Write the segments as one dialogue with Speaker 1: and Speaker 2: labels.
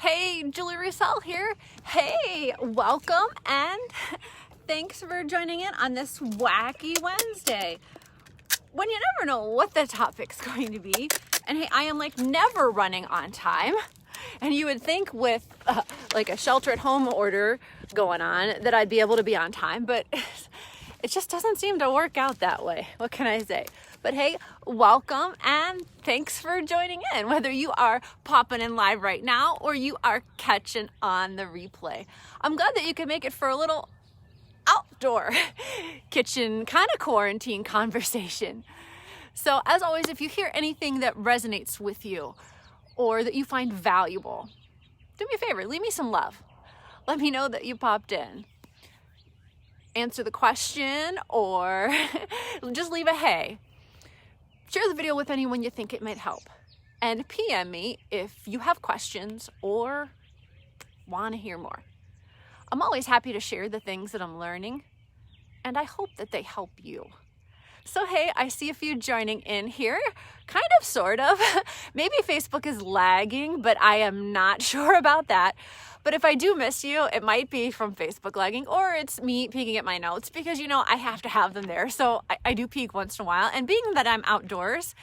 Speaker 1: Hey, Julie Roussel here. Hey, welcome and thanks for joining in on this wacky Wednesday when you never know what the topic's going to be. And hey, I am like never running on time. And you would think with like a shelter at home order going on that I'd be able to be on time, but it just doesn't seem to work out that way. What can I say? But hey, welcome and thanks for joining in, whether you are popping in live right now or you are catching on the replay. I'm glad that you can make it for a little outdoor kitchen kind of quarantine conversation. So as always, if you hear anything that resonates with you or that you find valuable, do me a favor, leave me some love. Let me know that you popped in. Answer the question or just leave a hey. Share the video with anyone you think it might help. And PM me if you have questions or want to hear more. I'm always happy to share the things that I'm learning, and I hope that they help you. So hey, I see a few joining in here, kind of, sort of. Maybe Facebook is lagging, but I am not sure about that. But if I do miss you, it might be from Facebook lagging, or it's me peeking at my notes because, you know, I have to have them there. So I do peek once in a while. And being that I'm outdoors,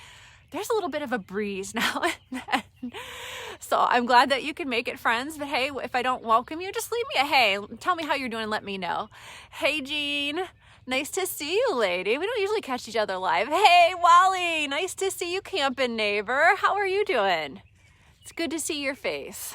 Speaker 1: there's a little bit of a breeze now and then. So I'm glad that you can make it, friends. But hey, if I don't welcome you, just leave me a hey. Tell me how you're doing and let me know. Hey, Jean. Nice to see you, lady. We don't usually catch each other live. Hey, Wally. Nice to see you, camping neighbor. How are you doing? It's good to see your face.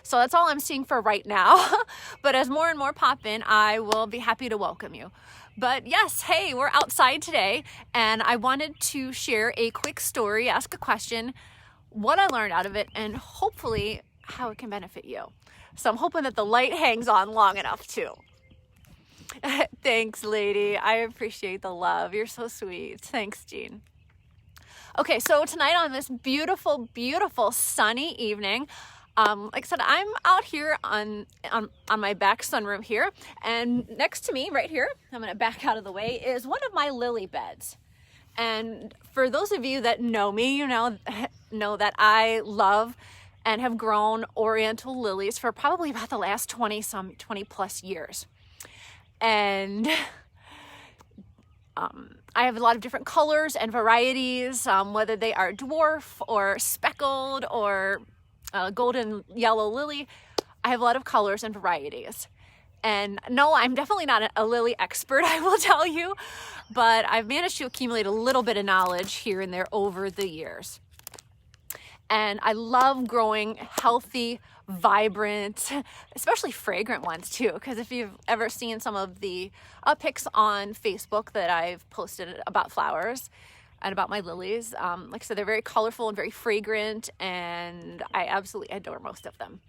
Speaker 1: So that's all I'm seeing for right now. But as more and more pop in, I will be happy to welcome you. But yes, hey, we're outside today, and I wanted to share a quick story, ask a question, what I learned out of it, and hopefully how it can benefit you. So I'm hoping that the light hangs on long enough too. Thanks, lady. I appreciate the love. You're so sweet. Thanks, Jean. Okay, so tonight on this beautiful, beautiful sunny evening, like I said, I'm out here on my back sunroom here, and next to me right here, I'm going to back out of the way, is one of my lily beds. And for those of you that know me, you know that I love and have grown oriental lilies for probably about the last 20 plus years. And I have a lot of different colors and varieties, whether they are dwarf or speckled or golden yellow lily. I have a lot of colors and varieties. And no, I'm definitely not a lily expert, I will tell you, but I've managed to accumulate a little bit of knowledge here and there over the years. And I love growing healthy, vibrant, especially fragrant ones too, because if you've ever seen some of the pics on Facebook that I've posted about flowers and about my lilies, like I said, they're very colorful and very fragrant, and I absolutely adore most of them.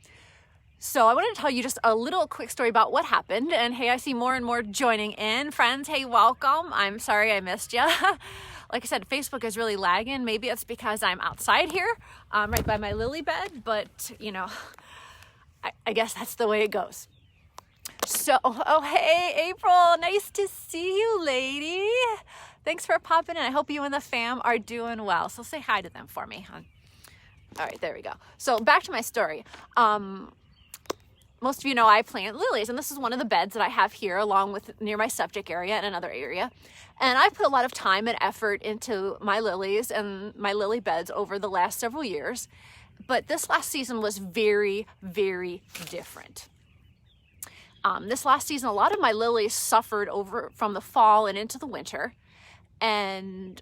Speaker 1: So I wanted to tell you just a little quick story about what happened. And hey, I see more and more joining in. Friends, hey, welcome. I'm sorry I missed you. Like I said, Facebook is really lagging. Maybe it's because I'm outside here, right by my lily bed, but you know, I guess that's the way it goes. So, oh, hey, April, nice to see you, lady. Thanks for popping in. I hope you and the fam are doing well. So say hi to them for me, hon. All right, there we go. So back to my story. Most of you know I plant lilies, and this is one of the beds that I have here along with near my septic area and another area. And I put a lot of time and effort into my lilies and my lily beds over the last several years. But this last season was very, very different. This last season, a lot of my lilies suffered over from the fall and into the winter. And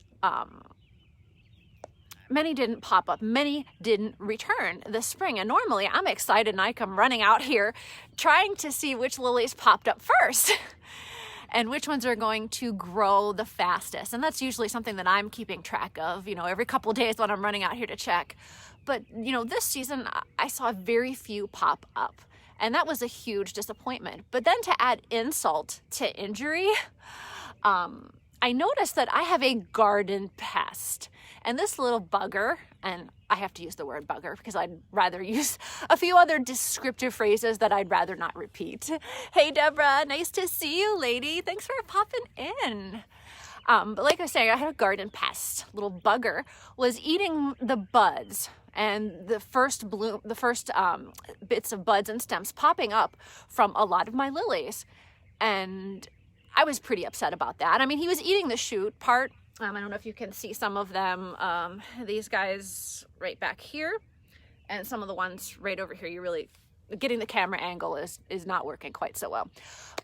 Speaker 1: many didn't pop up. Many didn't return this spring. And normally I'm excited and I come running out here trying to see which lilies popped up first and which ones are going to grow the fastest. And that's usually something that I'm keeping track of, you know, every couple of days when I'm running out here to check. But, you know, this season I saw very few pop up. And that was a huge disappointment. But then to add insult to injury, I noticed that I have a garden pest. And this little bugger, and I have to use the word bugger because I'd rather use a few other descriptive phrases that I'd rather not repeat. Hey, Deborah, nice to see you, lady. Thanks for popping in. But like I was saying, I had a garden pest. Little bugger was eating the buds and the first bits of buds and stems popping up from a lot of my lilies. And I was pretty upset about that. I mean, he was eating the shoot part. I don't know if you can see some of them. These guys right back here, and some of the ones right over here. You really, getting the camera angle is not working quite so well.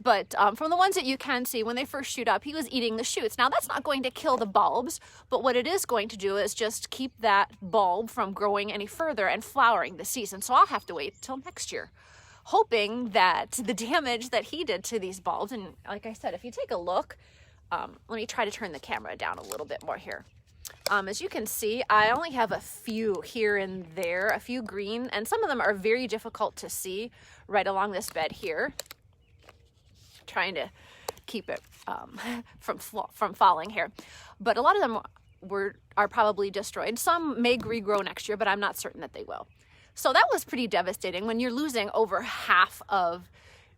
Speaker 1: But from the ones that you can see, when they first shoot up, he was eating the shoots. Now that's not going to kill the bulbs, but what it is going to do is just keep that bulb from growing any further and flowering this season. So I'll have to wait till next year, hoping that the damage that he did to these bulbs, and like I said, if you take a look, let me try to turn the camera down a little bit more here. As you can see, I only have a few here and there, a few green, and some of them are very difficult to see right along this bed here. Trying to keep it from falling here. But a lot of them are probably destroyed. Some may regrow next year, but I'm not certain that they will. So that was pretty devastating when you're losing over half of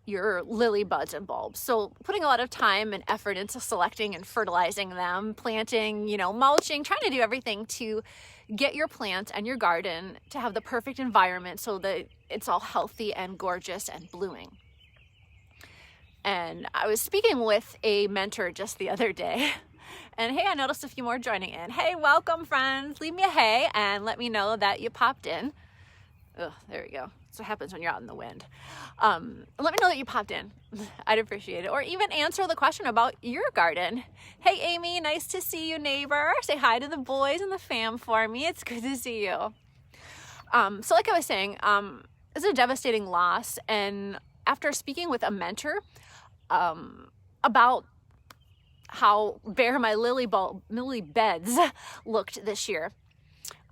Speaker 1: your lily buds and bulbs. So putting a lot of time and effort into selecting and fertilizing them, planting, mulching, trying to do everything to get your plant and your garden to have the perfect environment so that it's all healthy and gorgeous and blooming. And I was speaking with a mentor just the other day, and hey, I noticed a few more joining in. Hey, welcome friends. Leave me a hey and let me know that you popped in. Oh, there we go. That's what happens when you're out in the wind. Let me know that you popped in. I'd appreciate it. Or even answer the question about your garden. Hey, Amy, nice to see you, neighbor. Say hi to the boys and the fam for me. It's good to see you. So like I was saying, it's a devastating loss. And after speaking with a mentor about how bare my lily beds looked this year,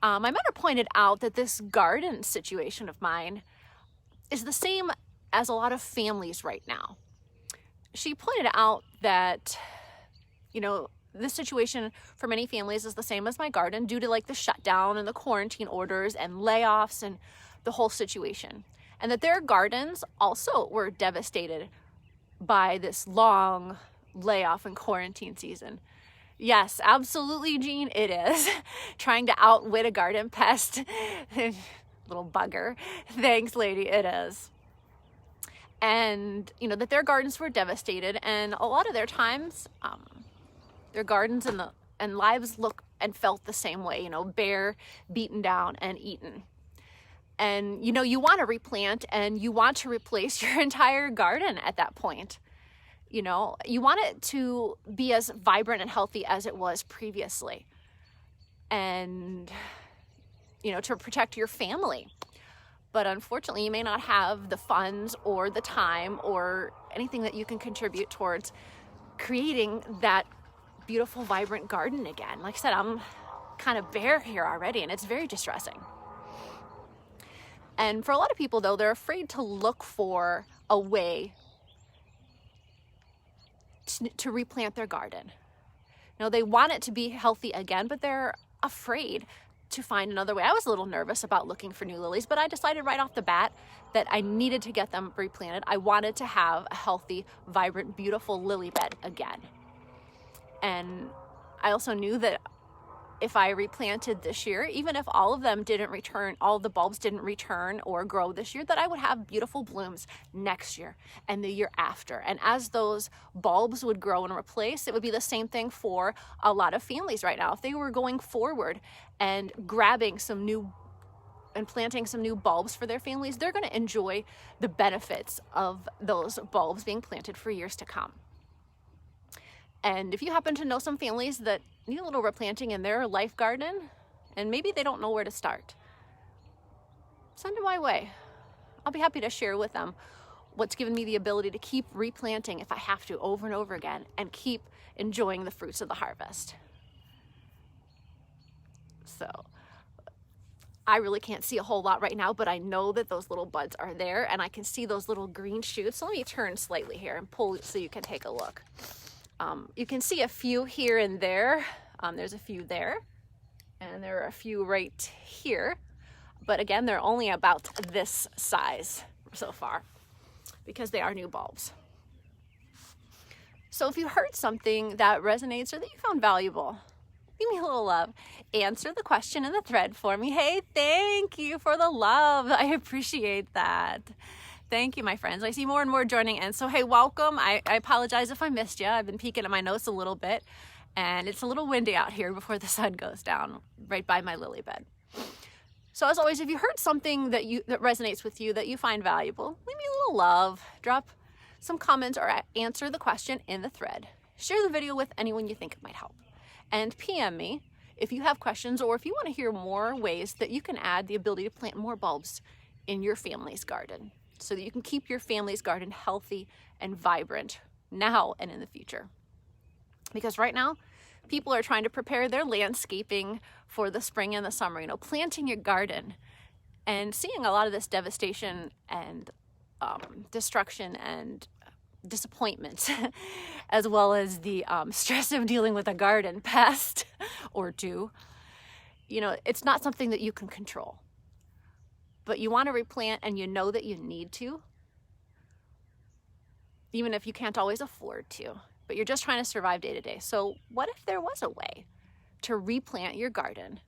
Speaker 1: my mentor pointed out that this garden situation of mine is the same as a lot of families right now. She pointed out that, this situation for many families is the same as my garden due to like the shutdown and the quarantine orders and layoffs and the whole situation. And that their gardens also were devastated by this long layoff and quarantine season. Yes, absolutely, Jean, it is. Trying to outwit a garden pest. Little bugger. Thanks, lady, it is. And, that their gardens were devastated, and a lot of their times, their gardens and lives look and felt the same way, bare, beaten down, and eaten. And, you want to replant and you want to replace your entire garden at that point. You want it to be as vibrant and healthy as it was previously. And, to protect your family. But unfortunately, you may not have the funds or the time or anything that you can contribute towards creating that beautiful, vibrant garden again. Like I said, I'm kind of bare here already, and it's very distressing. And for a lot of people, though, they're afraid to look for a way to replant their garden. They want it to be healthy again, but they're afraid to find another way. I was a little nervous about looking for new lilies, but I decided right off the bat that I needed to get them replanted. I wanted to have a healthy, vibrant, beautiful lily bed again. And I also knew that if I replanted this year, even if all of them didn't return, all the bulbs didn't return or grow this year, that I would have beautiful blooms next year and the year after. And as those bulbs would grow and replace, it would be the same thing for a lot of families right now. If they were going forward and grabbing some new and planting some new bulbs for their families, they're going to enjoy the benefits of those bulbs being planted for years to come. And if you happen to know some families that need a little replanting in their life garden, and maybe they don't know where to start, send them my way. I'll be happy to share with them what's given me the ability to keep replanting if I have to over and over again and keep enjoying the fruits of the harvest. So I really can't see a whole lot right now, but I know that those little buds are there and I can see those little green shoots. So let me turn slightly here and pull so you can take a look. You can see a few here and there. There's a few there, and there are a few right here. But again, they're only about this size so far because they are new bulbs. So if you heard something that resonates or that you found valuable, Leave me a little love. Answer the question in the thread for me. Hey, thank you for the love. I appreciate that. Thank you, my friends. I see more and more joining in. So, hey, welcome. I apologize if I missed you. I've been peeking at my notes a little bit, and it's a little windy out here before the sun goes down right by my lily bed. So, as always, if you heard something that resonates with you, that you find valuable, leave me a little love. Drop some comments or answer the question in the thread. Share the video with anyone you think it might help. And PM me if you have questions or if you want to hear more ways that you can add the ability to plant more bulbs in your family's garden so that you can keep your family's garden healthy and vibrant now and in the future. Because right now, people are trying to prepare their landscaping for the spring and the summer, planting your garden and seeing a lot of this devastation and destruction and disappointment, as well as the stress of dealing with a garden pest or two. It's not something that you can control, but you want to replant and you know that you need to, even if you can't always afford to, but you're just trying to survive day to day. So what if there was a way to replant your garden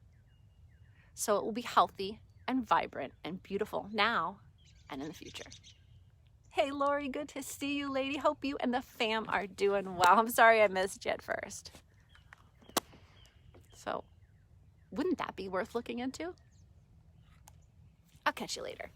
Speaker 1: so it will be healthy and vibrant and beautiful now and in the future? Hey, Lori, good to see you, lady. Hope you and the fam are doing well. I'm sorry I missed you at first. So, wouldn't that be worth looking into? I'll catch you later.